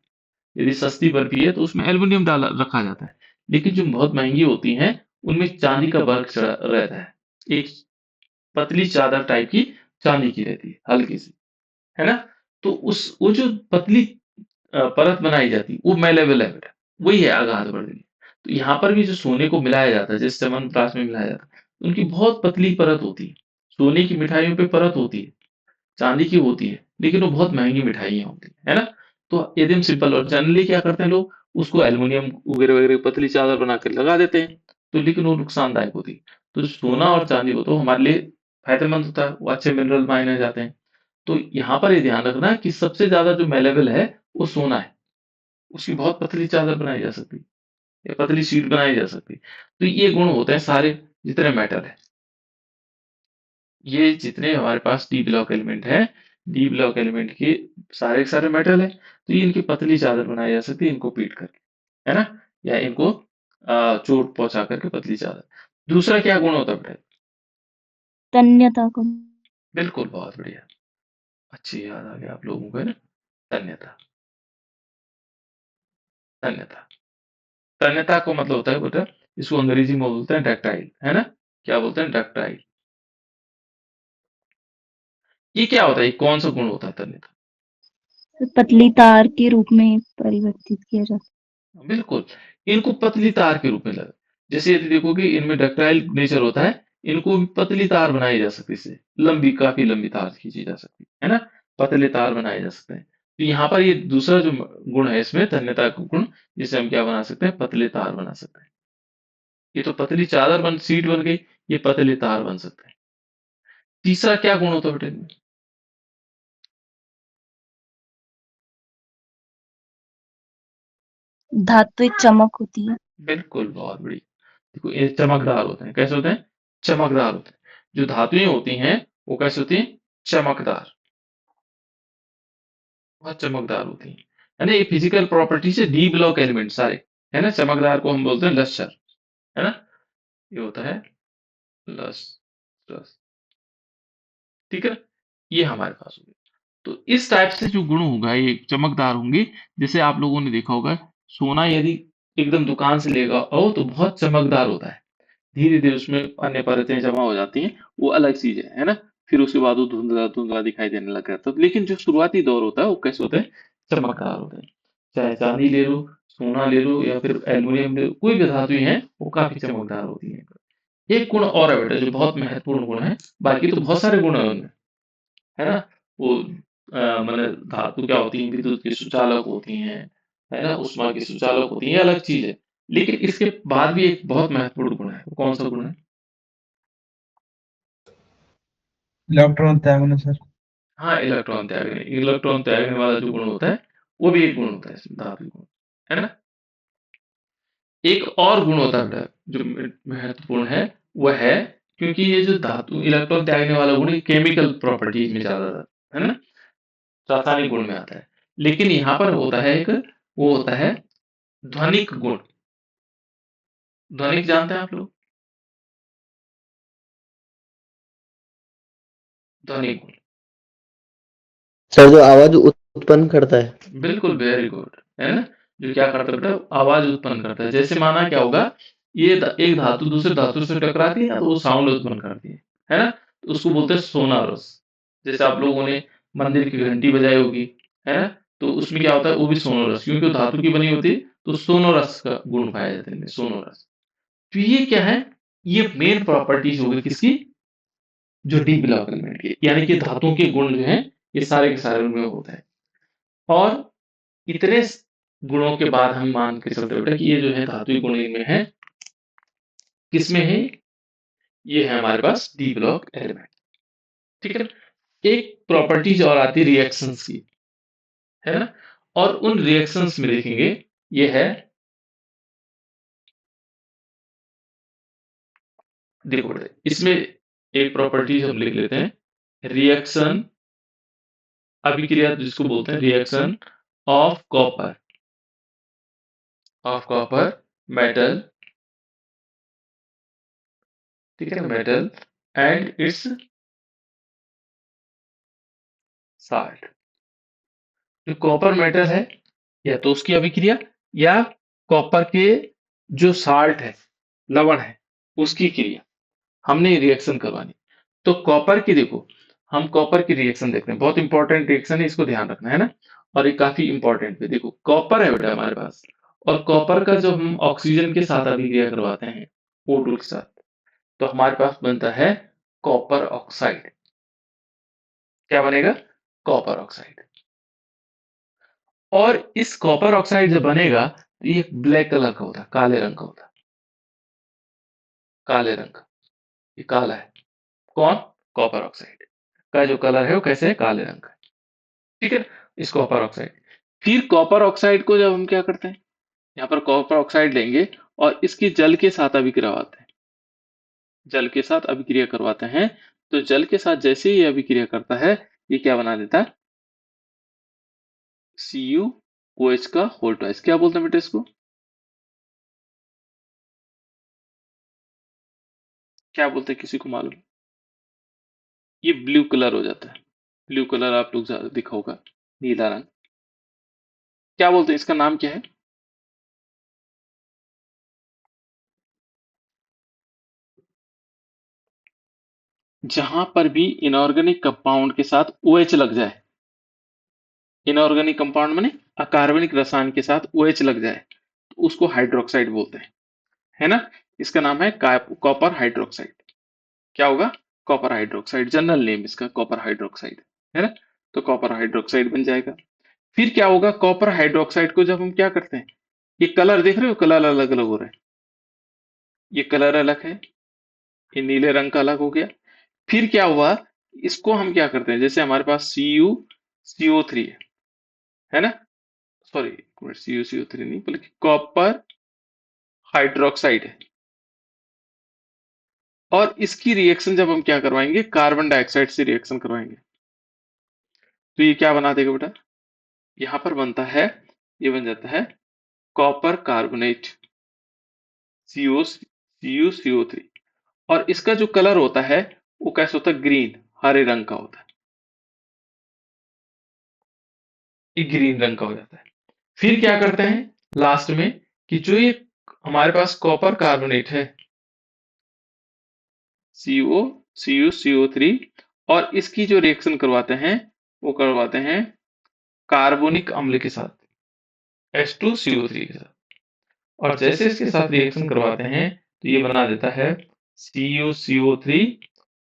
Speaker 1: यदि सस्ती बर्फी है तो उसमें एल्युमिनियम डाला रखा जाता है, लेकिन जो बहुत महंगी होती हैं उनमें चांदी का वर्क रहता है। एक पतली चादर टाइप की चांदी की रहती है, हल्की सी, है ना? तो वो जो पतली परत बनाई जाती है, वो मैलेबल है बेटा, वही है अगाध वर्णिल। तो यहाँ पर भी जो सोने को मिलाया जाता है, जैसे च्यवनप्राश में मिलाया जाता है, उनकी बहुत पतली परत होती है। सोने की मिठाइयों पे परत होती है, चांदी की होती है, लेकिन वो बहुत महंगी मिठाइयाँ होती है ना? तो एकदम सिंपल, और जनरली क्या करते हैं लोग, उसको एल्युमिनियम वगैरह वगैरह की पतली चादर बना के लगा देते हैं, तो लेकिन वो नुकसानदायक होती है। तो जो सोना और चांदी हो तो हमारे लिए फायदेमंद होता है, वो अच्छे मिनरल माने जाते हैं। तो यहाँ पर ये ध्यान रखना कि सबसे ज्यादा जो मेलेबल है वो सोना है, उसकी बहुत पतली चादर बनाई जा सकती है या पतली शीट बनाई जा सकती है। तो ये गुण होते हैं सारे जितने मेटल है, ये जितने हमारे पास डी ब्लॉक एलिमेंट है, डी ब्लॉक एलिमेंट के सारे के सारे मेटल है, तो ये इनकी पतली चादर बनाई जा सकती है इनको पीट करके, है ना? या इनको चोट पहुंचा करके पतली चादर। दूसरा क्या गुण होता है बेटा?
Speaker 2: तन्यता को।
Speaker 1: बिल्कुल, बहुत बढ़िया, अच्छी याद आ गया आप लोगों को, है ना? तन्यता। तन्यता तन्यता को मतलब होता है बेटा, इसको अंग्रेजी में बोलते हैं डक्टाइल, है ना? क्या बोलते हैं? डक्टाइल। ये क्या होता है? ये कौन सा गुण होता है तन्यता?
Speaker 2: पतली तार के रूप में परिवर्तित किया जा सकता
Speaker 1: बिल्कुल, इनको पतली तार के रूप में लगा, जैसे यदि देखोगे इनमें डक्टाइल नेचर होता है, इनको भी पतली तार बनाई जा सकती है, इससे लंबी, काफी लंबी तार खींची जा सकती है ना? पतले तार बनाए जा सकते हैं। तो यहाँ पर ये दूसरा जो गुण है इसमें, तन्यता का गुण, जिसे हम क्या बना सकते हैं? पतले तार बना सकते हैं। ये तो पतली चादर बन सीट बन गई, ये पतले तार बन सकते हैं। तीसरा क्या गुण होता है बेटे इनमें?
Speaker 2: है। धात्विक चमक होती है।
Speaker 1: बिल्कुल, बहुत बड़ी। देखो ये चमकदार होते हैं, कैसे होते हैं? चमकदार होते हैं। जो धातुएं होती हैं वो कैसे होती हैं? चमकदार, बहुत चमकदार होती हैं, है ना? ये फिजिकल प्रॉपर्टीज है डी ब्लॉक एलिमेंट सारे, है ना? चमकदार को हम बोलते हैं लस्टर, है ना? ये होता है लस्टर, ठीक है ना? ये हमारे पास हो गया। तो इस टाइप से जो गुण होगा ये चमकदार होंगे। जैसे आप लोगों ने देखा होगा, सोना यदि एकदम दुकान से लेगा आओ तो बहुत चमकदार होता है, धीरे-धीरे उसमें अन्य परतें जमा हो जाती हैं, वो अलग चीज़ है ना? फिर उसके बाद वो धुंधला-धुंधला दिखाई देने लग जाता है। लेकिन जो शुरुआती दौर होता है, वो कैसे होता है? चमकदार होता है। चाहे चांदी ले लो, सोना ले लो या फिर एल्युमिनियम ले लो, कोई भी धातुएँ हैं, वो काफ़ी चमकदार होती हैं। एक गुण और है बेटा जो बहुत महत्वपूर्ण गुण है, बाकी तो बहुत सारे गुण हैं उनमें, है ना? वो मतलब धातु क्या होती हैं? विद्युत की सुचालक होती हैं, है ना? ऊष्मा की सुचालक होती हैं, ये अलग चीज़ है। लेकिन इसके बाद भी एक बहुत महत्वपूर्ण गुण है, वो कौन-सा गुण है?
Speaker 3: इलेक्ट्रॉन त्यागना सर।
Speaker 1: हाँ, इलेक्ट्रॉन त्यागने वाला जो गुण होता है, वो भी एक गुण होता है इसमें, धातु गुण, है ना? एक और गुण होता है बेटा जो महत्वपूर्ण है, वह है, क्योंकि ये जो धातु इलेक्ट्रॉन त्यागने वाला गुण केमिकल प्रॉपर्टीज में ज्यादा है ना, रासायनिक गुण में आता है। लेकिन यहाँ पर होता है एक, वो होता है ध्वनिक गुण। ध्वनिक जानते हैं आप लोग? ध्वनिक गुण,
Speaker 4: सर जो आवाज उत्पन्न करता है।
Speaker 1: बिल्कुल, वेरी गुड, है ना? जो क्या करता है बेटा? आवाज उत्पन्न करता है। जैसे माना क्या होगा, ये एक धातु दूसरे धातु से टकराती है ना, तो वो साउंड उत्पन्न करती है ना? तो उसको बोलते हैं सोनारस। जैसे आप लोगों ने मंदिर की घंटी बजाई होगी, है ना? तो उसमें क्या होता है? वो भी सोनोरस, क्योंकि वो धातु की बनी होती है, तो सोनोरस का गुण पाया जाता है इनमें, सोनोरस। तो ये क्या है? ये मेन प्रॉपर्टीज होगी किसकी? जो डी ब्लॉक एलिमेंट की, यानी कि धातुओं के गुण जो हैं, ये सारे के सारे उनमें होते हैं। और इतने गुणों के बाद हम मान के चलते बेटा कि ये जो है धातुई गुण इनमें है, किसमें है? ये है हमारे पास डी ब्लॉक एलिमेंट, ठीक है ना? एक प्रॉपर्टीज और आती है रिएक्शंस की, है ना? और उन रिएक्शंस में देखेंगे, ये है, देखो बेटा इसमें एक प्रॉपर्टीज हम लिख लेते हैं, रिएक्शन अभिक्रिया जिसको बोलते हैं रिएक्शन ऑफ कॉपर, मेटल, ठीक है ना? Metal and it's salt. जो कॉपर मेटल है, या तो उसकी अभिक्रिया, या कॉपर के जो साल्ट है, लवण है, उसकी क्रिया, हमने रिएक्शन करवानी। तो कॉपर की देखो, हम कॉपर की रिएक्शन देखते हैं, बहुत इंपॉर्टेंट रिएक्शन है, इसको ध्यान रखना है ना। और ये काफी इंपॉर्टेंट है। देखो कॉपर है बेटा हमारे पास, और कॉपर का जब हम ऑक्सीजन के साथ अभिक्रिया करवाते हैं O2 के साथ, तो हमारे पास बनता है कॉपर ऑक्साइड। क्या बनेगा? Copper oxide. और इस कॉपर ऑक्साइड जब बनेगा तो ये ब्लैक कलर का होता है, काले रंग का होता है, काले रंग का, ये काला है। कौन? कॉपर ऑक्साइड का जो कलर है वो कैसे है? काले रंग का। ठीक है, इस कॉपर ऑक्साइड। फिर कॉपर ऑक्साइड को जब हम क्या करते हैं, यहाँ पर कॉपर ऑक्साइड लेंगे और इसकी जल के साथ अभिक्रिया करवाते हैं, जल के साथ अभिक्रिया करवाते हैं। तो जल के साथ जैसे ही अभिक्रिया करता है, ये क्या बना देता है? CuOH का होल ट्वाइस। क्या बोलते हैं बेटा इसको? क्या बोलते हैं, किसी को मालूम? ये ब्लू कलर हो जाता है। ब्लू कलर आप लोग दिखा होगा, नीला रंग। क्या बोलते हैं, इसका नाम क्या है? जहां पर भी इनऑर्गेनिक कंपाउंड के साथ OH लग जाए, इनऑर्गेनिक कंपाउंड माने अकार्बनिक रसायन के साथ OH लग जाए, तो उसको हाइड्रोक्साइड बोलते हैं, है ना। इसका नाम है कॉपर हाइड्रोक्साइड। क्या होगा? कॉपर हाइड्रोक्साइड, जनरल नेम इसका कॉपर हाइड्रोक्साइड, है ना। तो कॉपर हाइड्रोक्साइड बन जाएगा। फिर क्या होगा? कॉपर हाइड्रोक्साइड को जब हम क्या करते हैं, ये कलर देख रहे हो, कलर अलग अलग हो रहे हैं, ये कलर अलग है, ये नीले रंग का अलग हो गया। फिर क्या हुआ? इसको हम क्या करते हैं, जैसे हमारे पास CuCO3 है ना, सॉरी CuCO3 नहीं बल्कि कॉपर हाइड्रोक्साइड है। और इसकी रिएक्शन जब हम क्या करवाएंगे, कार्बन डाइऑक्साइड से रिएक्शन करवाएंगे, तो ये क्या बना देगा बेटा? यहां पर बनता है, ये बन जाता है कॉपर कार्बोनेट, CuCO3। और इसका जो कलर होता है वो कैसा होता है? ग्रीन, हरे रंग का होता है, ये ग्रीन रंग का हो जाता है। फिर क्या करते हैं लास्ट में, कि जो ये हमारे पास कॉपर कार्बोनेट है, CuCO3, और इसकी जो रिएक्शन करवाते हैं वो करवाते हैं कार्बोनिक अम्ल के साथ, H2CO3 के साथ। और जैसे इसके साथ रिएक्शन करवाते हैं तो ये बना देता है CuCO3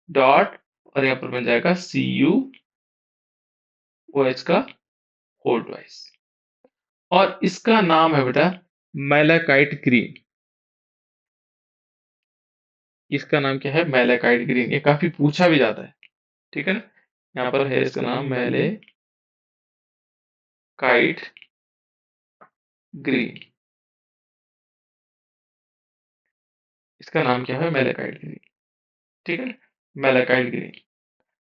Speaker 1: डॉट, और यहाँ पर बन जाएगा CuOH का होल ट्वाइस। और इसका नाम है बेटा मैलाकाइट ग्रीन। इसका नाम क्या है? Malachite green. ये काफी पूछा भी जाता है, ठीक है ना। यहाँ पर है इसका नाम मैलाकाइट ग्रीन। इसका नाम क्या है? मैलाकाइट ग्रीन, ठीक है ना, मैलाकाइट ग्रीन।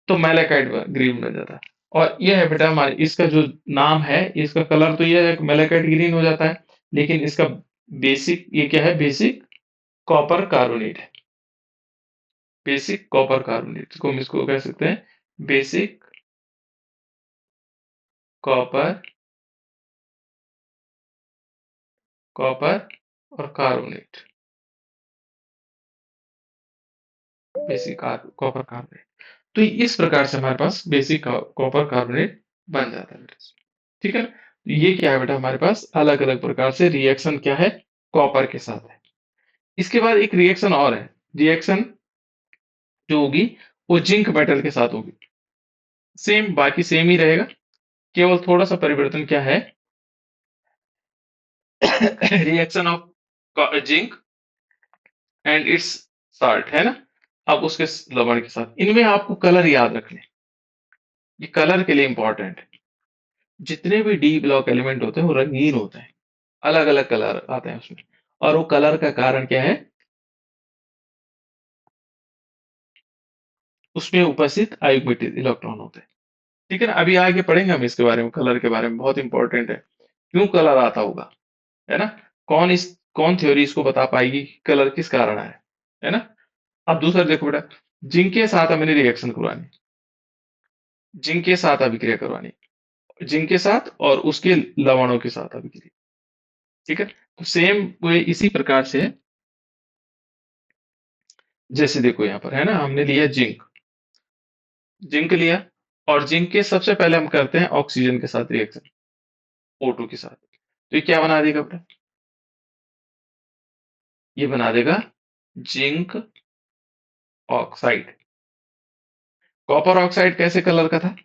Speaker 1: तो मैलाकाइट ग्रीन बन जाता है। और ये है बेटा हमारे, इसका जो नाम है, इसका कलर तो ये है मैलाकाइट ग्रीन हो जाता है, लेकिन इसका बेसिक ये क्या है? बेसिक कॉपर कार्बोनेट है, बेसिक कॉपर कार्बोनेट, इसको हम इसको कह सकते हैं बेसिक कॉपर, कॉपर और कार्बोनेट, बेसिक कॉपर कार्बोनेट। तो इस प्रकार से हमारे पास बेसिक कॉपर कार्बोनेट बन जाता है बेटा, ठीक है ना। तो ये क्या है बेटा, हमारे पास अलग अलग प्रकार से रिएक्शन क्या है, कॉपर के साथ है। इसके बाद एक रिएक्शन और है, रिएक्शन जो होगी वो जिंक मेटल के साथ होगी। सेम, बाकी सेम ही रहेगा, केवल थोड़ा सा परिवर्तन क्या है, reaction of zinc and it's salt, है ना। अब उसके लवण के साथ, इनमें आपको कलर याद रखने, ये कलर के लिए इंपॉर्टेंट है। जितने भी डी ब्लॉक एलिमेंट होते हैं वो रंगीन होते हैं, अलग अलग कलर आते हैं उसमें। और वो कलर का कारण क्या है? उसमें उपस्थित अयुग्मित इलेक्ट्रॉन होते हैं, ठीक है ना। अभी आगे पढ़ेंगे हम इसके बारे में, कलर के बारे में, बहुत इंपॉर्टेंट है, क्यों कलर आता होगा, है ना। कौन थ्योरी इसको बता पाएगी कलर किस कारण है ना। अब दूसरा देखो बेटा, जिंक के साथ हमें रिएक्शन करवानी, जिंक के साथ अभिक्रिया करवानी, जिंक के साथ और उसके लवणों के साथ अभिक्रिया, ठीक है। तो सेम वे इसी प्रकार से जैसे देखो यहाँ पर है ना, हमने लिया जिंक, जिंक लिया, और जिंक के सबसे पहले हम करते हैं ऑक्सीजन के साथ रिएक्शन, O2 के साथ, तो ये क्या बना देगा बेटा, ये बना देगा जिंक ऑक्साइड। कॉपर ऑक्साइड कैसे कलर का था,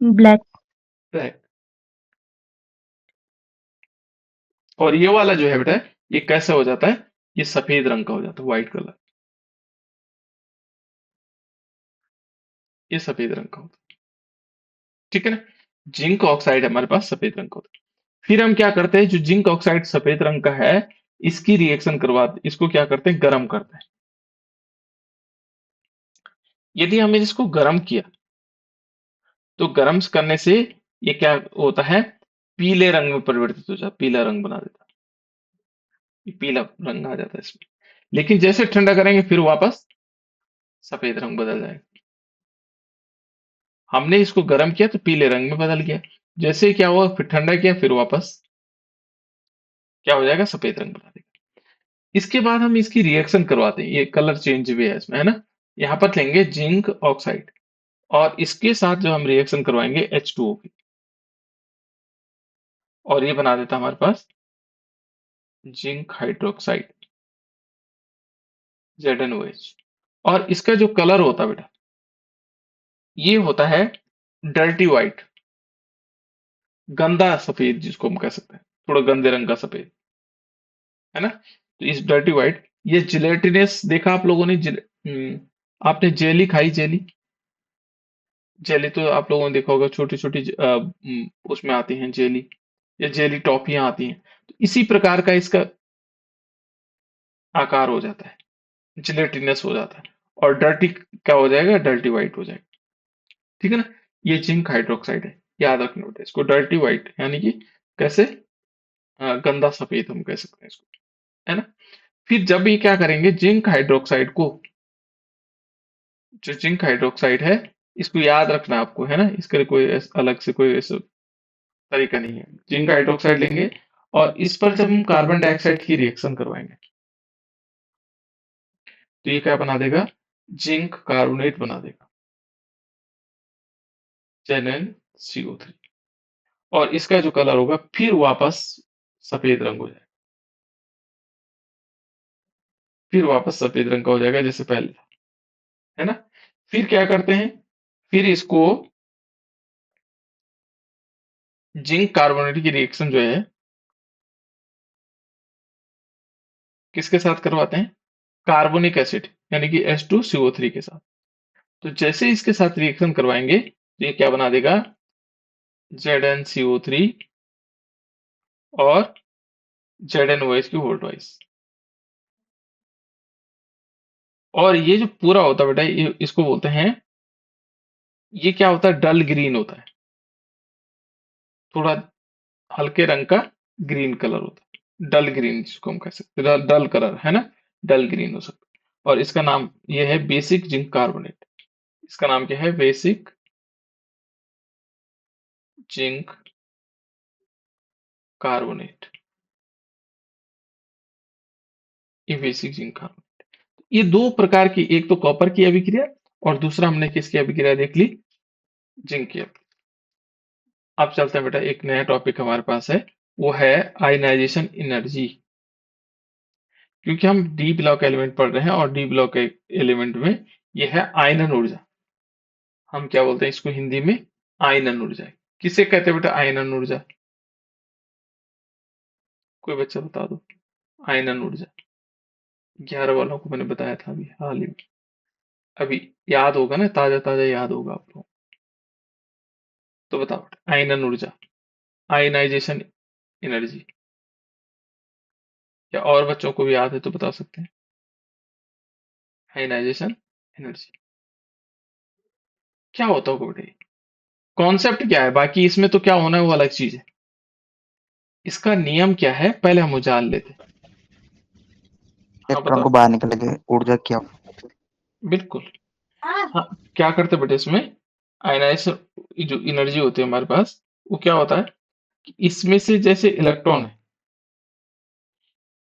Speaker 2: ब्लैक।
Speaker 1: ब्लैक। और ये वाला जो है बेटा, ये कैसे हो जाता है, ये सफेद रंग का हो जाता है, व्हाइट कलर, ये सफेद रंग का होता है, ठीक है ना। जिंक ऑक्साइड हमारे पास सफेद रंग का होता है। फिर हम क्या करते हैं, जो जिंक ऑक्साइड सफेद रंग का है, इसकी रिएक्शन करवाते, इसको क्या करते हैं, गर्म करते हैं। यदि हमने इसको गर्म किया, तो गर्म करने से ये क्या होता है, पीले रंग में परिवर्तित हो जाता है, पीला रंग बना देता है, ये पीला रंग आ जाता है इसमें। लेकिन जैसे ठंडा करेंगे फिर वापस सफेद रंग बदल जाएगा। हमने इसको गर्म किया तो पीले रंग में बदल गया, जैसे क्या हुआ फिर ठंडा किया फिर वापस क्या हो जाएगा, सफेद रंग बना देगा। इसके बाद हम इसकी रिएक्शन करवाते हैं, ये कलर चेंज भी है इसमें, है ना। यहाँ पर लेंगे जिंक ऑक्साइड, और इसके साथ जो हम रिएक्शन करवाएंगे H2O की, और ये बना देता है हमारे पास जिंक हाइड्रोक्साइड, ZnOH। और इसका जो कलर होता है बेटा, ये होता है डर्टी व्हाइट, गंदा सफेद जिसको हम कह सकते हैं, थोड़ा गंदे रंग का सफेद, है ना। तो इस डर्टी व्हाइट, ये जिलेटिनस देखा आप लोगों ने, आपने जेली खाई, जेली, जेली तो आप लोगों ने देखा होगा, छोटी छोटी उसमें आती हैं जेली, या जेली टॉफियां आती हैं, तो इसी प्रकार का इसका आकार हो जाता है, जिलेटिनस हो जाता है, और डर्टी क्या हो जाएगा, डर्टी व्हाइट हो जाएगा, ठीक है ना। ये जिंक हाइड्रोक्साइड है, याद रखना बेटा इसको, डर्टी व्हाइट यानी कि कैसे, गंदा सफेद हम कह सकते हैं इसको, है ना। फिर जब ये क्या करेंगे, जिंक हाइड्रोक्साइड को, जो जिंक हाइड्रोक्साइड है, इसको याद रखना आपको, है ना, इसके लिए कोई अलग से कोई ऐसा तरीका नहीं है। जिंक हाइड्रोक्साइड लेंगे, और इस पर जब हम कार्बन डाइऑक्साइड की रिएक्शन करवाएंगे, तो ये क्या बना देगा, जिंक कार्बोनेट बना देगा, ZnCO3। और इसका जो कलर होगा फिर वापस सफेद रंग हो जाएगा, फिर वापस सफेद रंग का हो जाएगा जैसे पहले था, है ना। फिर क्या करते हैं, फिर इसको जिंक कार्बोनेट की रिएक्शन जो है किसके साथ करवाते हैं, कार्बोनिक एसिड यानी कि H2CO3 के साथ। तो जैसे इसके साथ रिएक्शन करवाएंगे, तो ये क्या बना देगा, ZnCO3 और ZnOH की होल ट्वाइस। और ये जो पूरा होता है बेटा, ये इसको बोलते हैं, ये क्या होता है, डल ग्रीन होता है, थोड़ा हल्के रंग का ग्रीन कलर होता है, डल ग्रीन जिसको हम कह सकते हैं, डल कलर, है ना, डल ग्रीन हो सकता है। और इसका नाम ये है बेसिक जिंक कार्बोनेट, इसका नाम क्या है, बेसिक जिंक कार्बोनेट, ये बेसिक जिंक कार्बोनेट। ये दो प्रकार की, एक तो कॉपर की अभिक्रिया, और दूसरा हमने किसकी अभिक्रिया देख ली, जिंक की अभिक्रिया। अब चलते हैं बेटा, एक नया टॉपिक हमारे पास है, वो है आयनाइजेशन एनर्जी। क्योंकि हम डी ब्लॉक एलिमेंट पढ़ रहे हैं, और डी ब्लॉक एलिमेंट में ये है आयनन ऊर्जा, हम क्या बोलते हैं इसको हिंदी में, आयनन ऊर्जा। किसे कहते हैं बेटा आयनन ऊर्जा, कोई बच्चा बता दो, आयनन ऊर्जा। 11 वालों को मैंने बताया था अभी हाल ही में, अभी याद होगा ना, ताजा ताजा याद होगा आप लोगों को। तो बताओ बेटा, आयनन ऊर्जा, आयनाइजेशन एनर्जी, या और बच्चों को भी याद है तो बता सकते हैं, आयनाइजेशन एनर्जी क्या होता होगा बेटा, कॉन्सेप्ट क्या है, बाकी इसमें तो क्या होना है वो अलग चीज है, इसका नियम क्या है पहले हम जान लेते हैं। हाँ
Speaker 5: इलेक्ट्रॉन को
Speaker 1: बताओ,
Speaker 5: बाहर निकलेंगे, ऊर्जा क्या।
Speaker 1: बिल्कुल। हाँ, क्या करते हैं बेटा इसमें, आयनाइजेशन जो एनर्जी होती है हमारे पास, वो क्या होता है कि इसमें से जैसे इलेक्ट्रॉन है,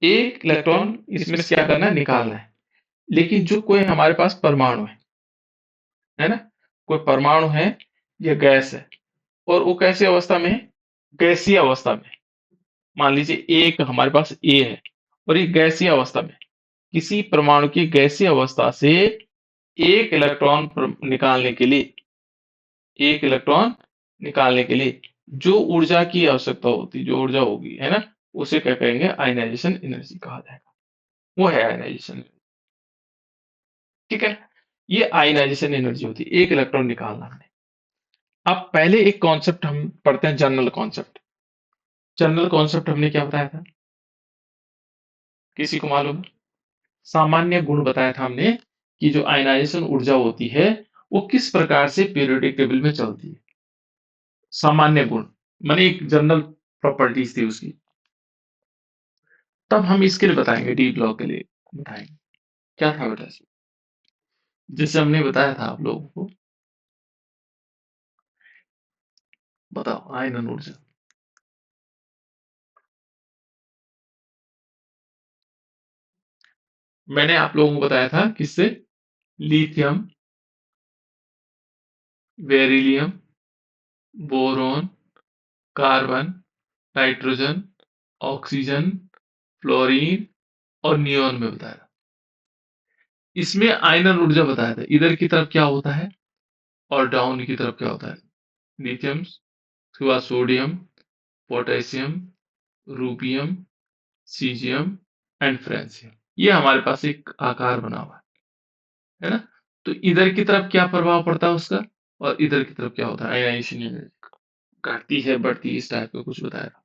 Speaker 1: एक इलेक्ट्रॉन इसमें से क्या करना है, निकालना है। लेकिन जो कोई हमारे पास परमाणु है ना, कोई परमाणु है या गैस है, और वो कैसी अवस्था में है, गैसीय अवस्था में। मान लीजिए एक हमारे पास ए है और ये गैसीय अवस्था में। किसी परमाणु की गैसीय अवस्था से एक इलेक्ट्रॉन निकालने के लिए, एक इलेक्ट्रॉन निकालने के लिए जो ऊर्जा की आवश्यकता होती, जो ऊर्जा होगी, है ना, उसे क्या कहेंगे, आयनाइजेशन एनर्जी कहा जाएगा। वो है आयनाइजेशन। ठीक है, ये आयनाइजेशन एनर्जी होती है, एक इलेक्ट्रॉन निकालना हमने। अब पहले एक कॉन्सेप्ट हम पढ़ते हैं, जनरल कॉन्सेप्ट। जनरल कॉन्सेप्ट हमने क्या बताया था, किसी को मालूम है? सामान्य गुण बताया था हमने कि जो आयनाइजेशन ऊर्जा होती है वो किस प्रकार से पीरियोडिक टेबल में चलती है। सामान्य गुण माने एक जनरल प्रॉपर्टीज थी उसकी। तब हम इसके लिए बताएंगे, डी ब्लॉक के लिए बताएंगे क्या था बेटा, जैसे हमने बताया था आप लोगों को। बताओ आयनन ऊर्जा। मैंने आप लोगों को बताया था किससे, lithium, beryllium, boron, carbon, nitrogen, oxygen, fluorine और नियोन में बताया था। इसमें आयनन ऊर्जा बताया था, इधर की तरफ क्या होता है और डाउन की तरफ क्या होता है। लिथियम, उसके बाद sodium, potassium, rubidium, caesium and francium. ये हमारे पास एक आकार बना हुआ है ना। तो इधर की तरफ क्या प्रभाव पड़ता है उसका, और इधर की तरफ क्या होता है, आयनाइजेशन एनर्जी घटती है बढ़ती है, इस टाइप का कुछ बताया था।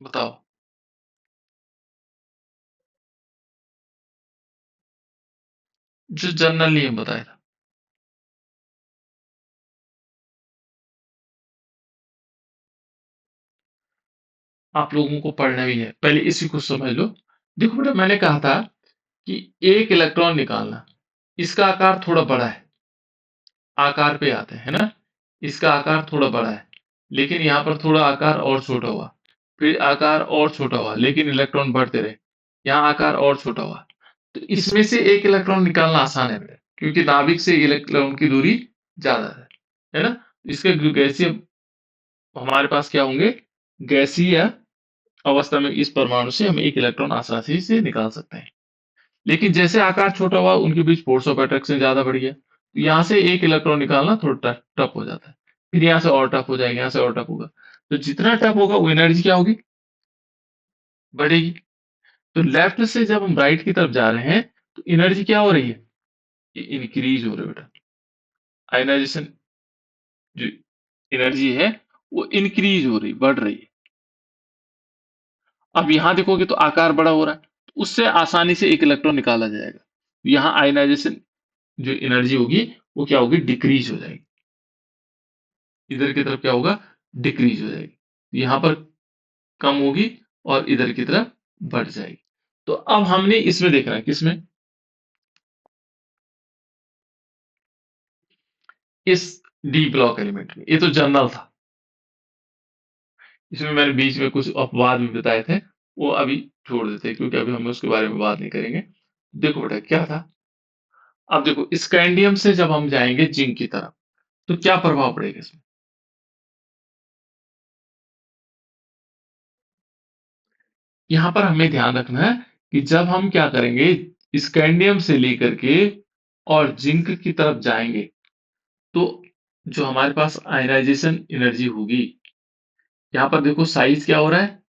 Speaker 1: बताओ। जो जनरल नियम बताया था। आप लोगों को पढ़ना भी है, पहले इसी को समझ लो। देखो बेटा, मैंने कहा था कि एक इलेक्ट्रॉन निकालना, इसका आकार थोड़ा बड़ा है, आकार पे आते हैं ना, इसका आकार थोड़ा बड़ा है, लेकिन यहाँ पर थोड़ा आकार और छोटा हुआ, फिर आकार और छोटा हुआ, लेकिन इलेक्ट्रॉन बढ़ते रहे, यहाँ आकार और छोटा हुआ। तो इसमें से एक इलेक्ट्रॉन निकालना आसान है बेटा, क्योंकि नाभिक से इलेक्ट्रॉन की दूरी ज्यादा है ना। इसके गैसीय हमारे पास क्या होंगे, गैसीय अवस्था में इस परमाणु से हम एक इलेक्ट्रॉन आसानी से निकाल सकते हैं। लेकिन जैसे आकार छोटा हुआ, उनके बीच फोर्स ऑफ अट्रैक्शन ज्यादा बढ़ गया, तो यहाँ से एक इलेक्ट्रॉन निकालना थोड़ा टफ हो जाता है। फिर यहाँ से और टफ हो जाएगा, यहाँ से और टफ होगा। तो जितना टफ होगा वो एनर्जी क्या होगी, बढ़ेगी। तो लेफ्ट से जब हम राइट की तरफ जा रहे हैं तो एनर्जी क्या हो रही है, ये इंक्रीज हो रही है बेटा। आयनाइजेशन जो एनर्जी है वो इंक्रीज हो रही, बढ़ रही है। अब यहां देखोगे तो आकार बड़ा हो रहा है, तो उससे आसानी से एक इलेक्ट्रॉन निकाला जाएगा। यहाँ आयनाइजेशन जो एनर्जी होगी वो क्या होगी, डिक्रीज हो जाएगी। इधर की तरफ क्या होगा, डिक्रीज हो जाएगी, यहां पर कम होगी और इधर की तरफ बढ़ जाएगी। तो अब हमने इसमें देखना है, किसमें, इस डी ब्लॉक एलिमेंट में। ये तो जनरल था, इसमें मैंने बीच में कुछ अपवाद भी बताए थे, वो अभी छोड़ देते हैं, क्योंकि अभी हम उसके बारे में बात नहीं करेंगे। देखो बेटा क्या था, अब देखो स्कैंडियम से जब हम जाएंगे जिंक की तरफ तो क्या प्रभाव पड़ेगा इसमें। यहां पर हमें ध्यान रखना है कि जब हम क्या करेंगे, स्कैंडियम से लेकर के और जिंक की तरफ जाएंगे, तो जो हमारे पास आयनाइजेशन एनर्जी होगी, यहां पर देखो साइज क्या हो रहा है,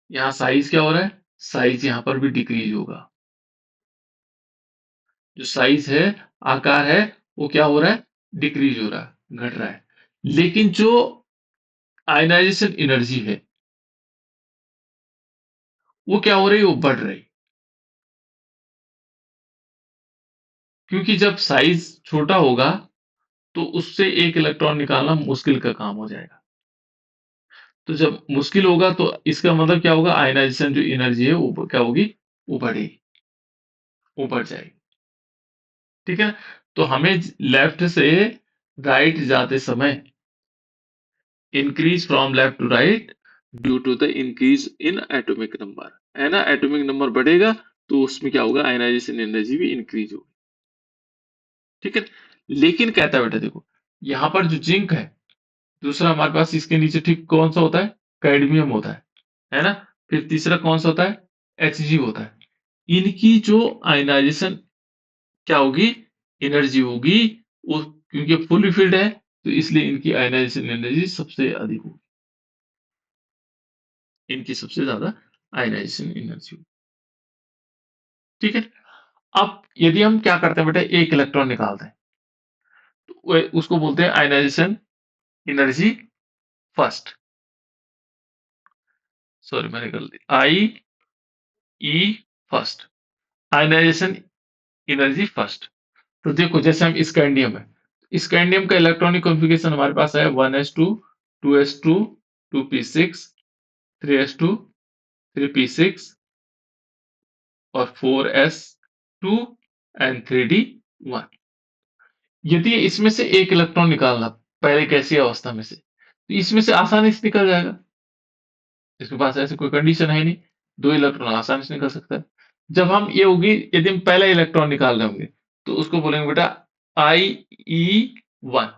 Speaker 1: यहाँ साइज क्या हो रहा है, साइज यहां पर भी डिक्रीज होगा। जो साइज है, आकार है, वो क्या हो रहा है, डिक्रीज हो रहा है, घट रहा है। लेकिन जो आयनाइजेशन एनर्जी है वो क्या हो रही है, वो बढ़ रही है। क्योंकि जब साइज छोटा होगा तो उससे एक इलेक्ट्रॉन निकालना मुश्किल का काम हो जाएगा। तो जब मुश्किल होगा तो इसका मतलब क्या होगा, आयनाइजेशन जो एनर्जी है वो क्या होगी, वो बढ़ेगी, वो बढ़ जाएगी। ठीक है, तो हमें लेफ्ट से राइट जाते समय increase from left to right due to the increase in atomic number, है ना। एटॉमिक नंबर बढ़ेगा तो उसमें क्या होगा, आयनाइजेशन एनर्जी भी इंक्रीज होगी, ठीक है। लेकिन कहता है बेटा देखो, यहाँ पर जो जिंक है, दूसरा हमारे पास इसके नीचे ठीक कौन सा होता है, कैडमियम होता है ना। फिर तीसरा कौन सा होता है, Hg होता है। इनकी जो आयनाइजेशन क्या होगी, एनर्जी होगी, वो क्योंकि फुली फिल्ड है तो इसलिए इनकी आयनाइजेशन एनर्जी सबसे अधिक होगी, इनकी सबसे ज्यादा आयनाइजेशन एनर्जी होगी, ठीक है। अब यदि हम क्या करते हैं बेटा, एक इलेक्ट्रॉन निकालते हैं तो उसको बोलते हैं आयनाइजेशन एनर्जी फर्स्ट, सॉरी मैंने गलती, आई ई फर्स्ट, आयनाइजेशन एनर्जी फर्स्ट। तो देखो जैसे हम स्कैंडियम है, स्कैंडियम का इलेक्ट्रॉनिक कॉन्फ़िगरेशन हमारे पास है 1s2 2s2 2p6 3s2 3p6 और 4s2 एंड 3d1। यदि इसमें से एक इलेक्ट्रॉन निकालना पहले कैसी अवस्था में से, तो इसमें से आसानी से निकल जाएगा, इसके पास ऐसी कोई कंडीशन है नहीं, दो इलेक्ट्रॉन आसानी से निकल सकता है। जब हम ये होगी, यदि हम पहला इलेक्ट्रॉन निकाल रहे होंगे तो उसको बोलेंगे बेटा IE1,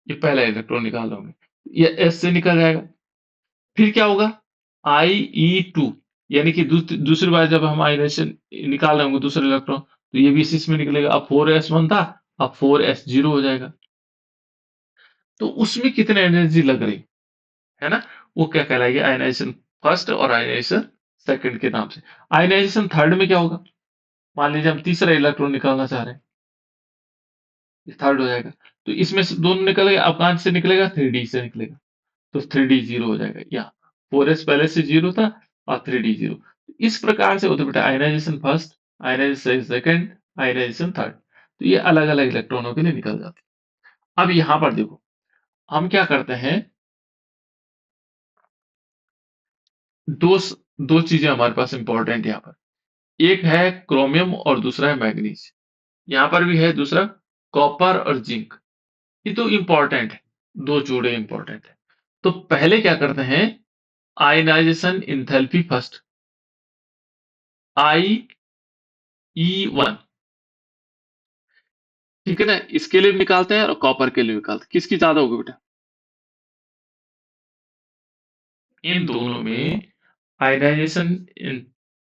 Speaker 1: ये पहला इलेक्ट्रॉन निकाल रहे होंगे, ये S से निकल जाएगा। फिर क्या होगा, IE2, यानी कि दूसरी बार जब हम आयनाइजेशन निकाल रहे होंगे दूसरा इलेक्ट्रॉन, तो ये भी इसी में निकलेगा। अब 4s1 था, अब 4s0 हो जाएगा। तो उसमें कितने एनर्जी लग रही है ना, वो क्या कहलाएगी, आयनाइजेशन फर्स्ट और आयनाइजेशन सेकंड के नाम से। आयनाइजेशन थर्ड में क्या होगा, मान लीजिए हम तीसरा इलेक्ट्रॉन निकालना चाह रहे हैं, ये थर्ड हो जाएगा। तो इसमें से दोनों निकल गए, अब कहां से निकलेगा, 3d से निकलेगा, तो 3d जीरो हो जाएगा। या 4s पहले से जीरो था और 3d जीरो। इस प्रकार से होता है बेटा ionization first, ionization second, ionization third. तो ये अलग अलग इलेक्ट्रॉनों के लिए निकल जाते हैं। अब यहां पर देखो हम क्या करते हैं, दो दो चीजें हमारे पास इंपॉर्टेंट यहाँ पर, एक है क्रोमियम और दूसरा है मैग्नीज। यहाँ पर भी है दूसरा कॉपर और जिंक, ये तो इंपॉर्टेंट है, दो जोड़े इंपॉर्टेंट है। तो पहले क्या करते हैं, आयनाइजेशन इंथैल्पी फर्स्ट, IE1, ठीक है ना, इसके लिए भी निकालते हैं और कॉपर के लिए भी निकालते हैं। किसकी ज्यादा होगी बेटा, इन दोनों में आयनाइजेशन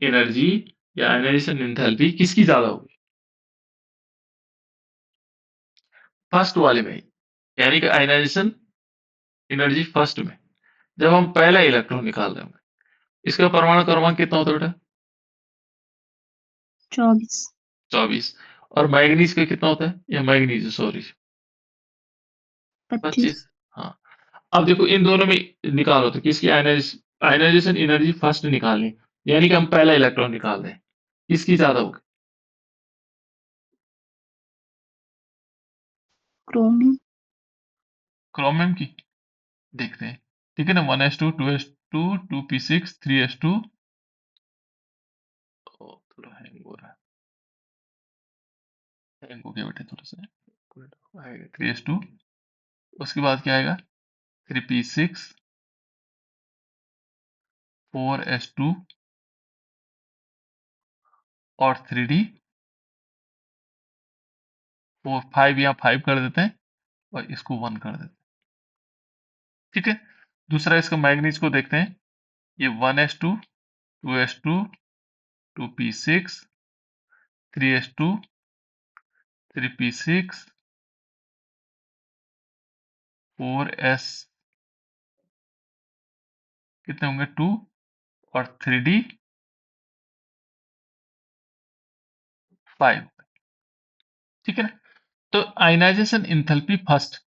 Speaker 1: एनर्जी या आयनाइजेशन एंथैल्पी किसकी ज्यादा होगी, फर्स्ट वाले में, यानी कि आयनाइजेशन एनर्जी फर्स्ट में, जब हम पहला इलेक्ट्रॉन निकाल रहे होंगे। इसका परमाणु क्रमांक कितना होता है बेटा,
Speaker 2: 24
Speaker 1: 24। और मैग्नीज का कितना होता है, या मैग्नीज सॉरी
Speaker 2: 25
Speaker 1: 25। हाँ, अब देखो इन दोनों में निकालो तो किसकी आयनाइजेशन एनर्जी फर्स्ट निकालनी, यानी कि हम पहला इलेक्ट्रॉन निकाल रहे हैं, किसकी ज्यादा होगी,
Speaker 2: क्रोमियम
Speaker 1: क्रोमियम की। देखते हैं, ठीक है ना, 1s2 2s2 2p6 3s2, थोड़ा हैंग हो रहा है, हैंग हो गया बेटा थोड़ा सा, आएगा 3s2, उसके बाद क्या आएगा 3p6 4s2 और 3d 4 5, यहाँ 5 कर देते हैं और इसको 1 कर देते हैं, ठीक है। दूसरा इसका मैग्नीज को देखते हैं, ये 1s2 2s2 2p6 3s2 3p6 4s कितने होंगे 2 और 3d 5, ठीक है ना। तो आयनाइजेशन इंथैल्पी फर्स्ट,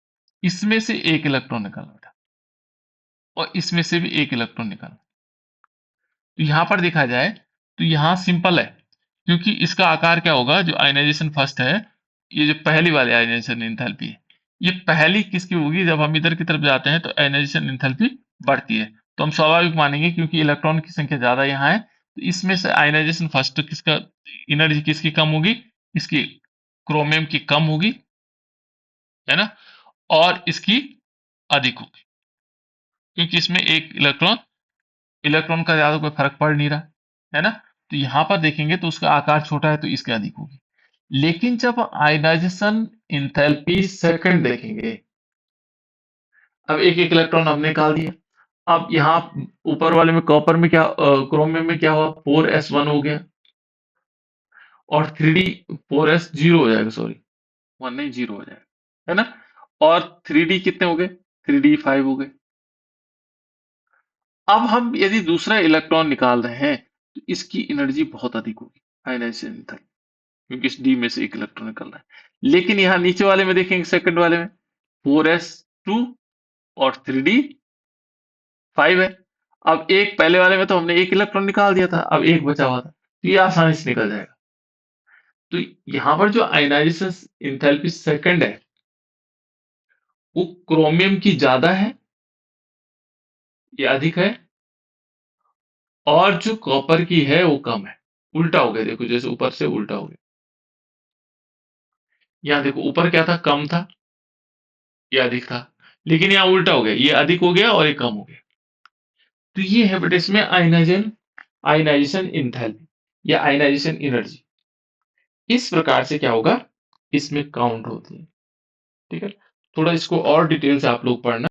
Speaker 1: इसमें से एक इलेक्ट्रॉन निकालना बेटा और इसमें से भी एक इलेक्ट्रॉन निकालना। तो यहां पर देखा जाए तो यहां सिंपल है, क्योंकि इसका आकार क्या होगा, जो आयनाइजेशन फर्स्ट है, ये जो पहली वाली आयनाइजेशन इंथैल्पी है, ये पहली किसकी होगी, जब हम इधर की तरफ जाते हैं तो आयनाइजेशन इंथैल्पी बढ़ती है, तो हम स्वाभाविक मानेंगे क्योंकि इलेक्ट्रॉन की संख्या ज्यादा यहाँ है, तो इसमें से आयनाइजेशन फर्स्ट किसका एनर्जी किसकी कम होगी, इसकी क्रोमियम की कम होगी, है ना, और इसकी अधिक होगी। क्योंकि इसमें एक इलेक्ट्रॉन का ज्यादा कोई फर्क पड़ नहीं रहा है ना। तो यहां पर देखेंगे तो उसका आकार छोटा है तो इसके अधिक होगी। लेकिन जब आयनाइजेशन इंथैल्पी सेकंड देखेंगे, अब एक एक इलेक्ट्रॉन हमने निकाल दिया। अब यहाँ ऊपर वाले में कॉपर में क्या, क्रोमियम में क्या हुआ, 4s1 हो गया और 3d 4s 0 हो जाएगा, सॉरी 1 नहीं 0 हो जाएगा, है ना। और 3d कितने हो गए, 3d 5 हो गए। अब हम यदि दूसरा इलेक्ट्रॉन निकाल रहे हैं तो इसकी एनर्जी बहुत अधिक होगी आयनाइजेशन तक, क्योंकि इस डी में से एक इलेक्ट्रॉन निकल रहा है। लेकिन यहाँ नीचे वाले में देखेंगे, सेकंड वाले में 4s2 और 3d 5 है। अब एक पहले वाले में तो हमने एक इलेक्ट्रॉन निकाल दिया था, अब एक बचा हुआ था, तो ये आसानी से निकल जाएगा। तो यहां पर जो आयनाइजेशन इंथैल्पी सेकंड है वो क्रोमियम की ज्यादा है या अधिक है, और जो कॉपर की है वो कम है। उल्टा हो गया, देखो जैसे ऊपर से उल्टा हो गया। यहां देखो ऊपर क्या था, कम था, ये अधिक था, लेकिन यहाँ उल्टा हो गया, ये अधिक हो गया और ये कम हो गया। तो ये है बेटा इसमें आयनाइजेशन इंथैल्पी या आयनाइजेशन एनर्जी। इस प्रकार से क्या होगा, इसमें काउंट होती है। ठीक है, थोड़ा इसको और डिटेल से आप लोग पढ़ना।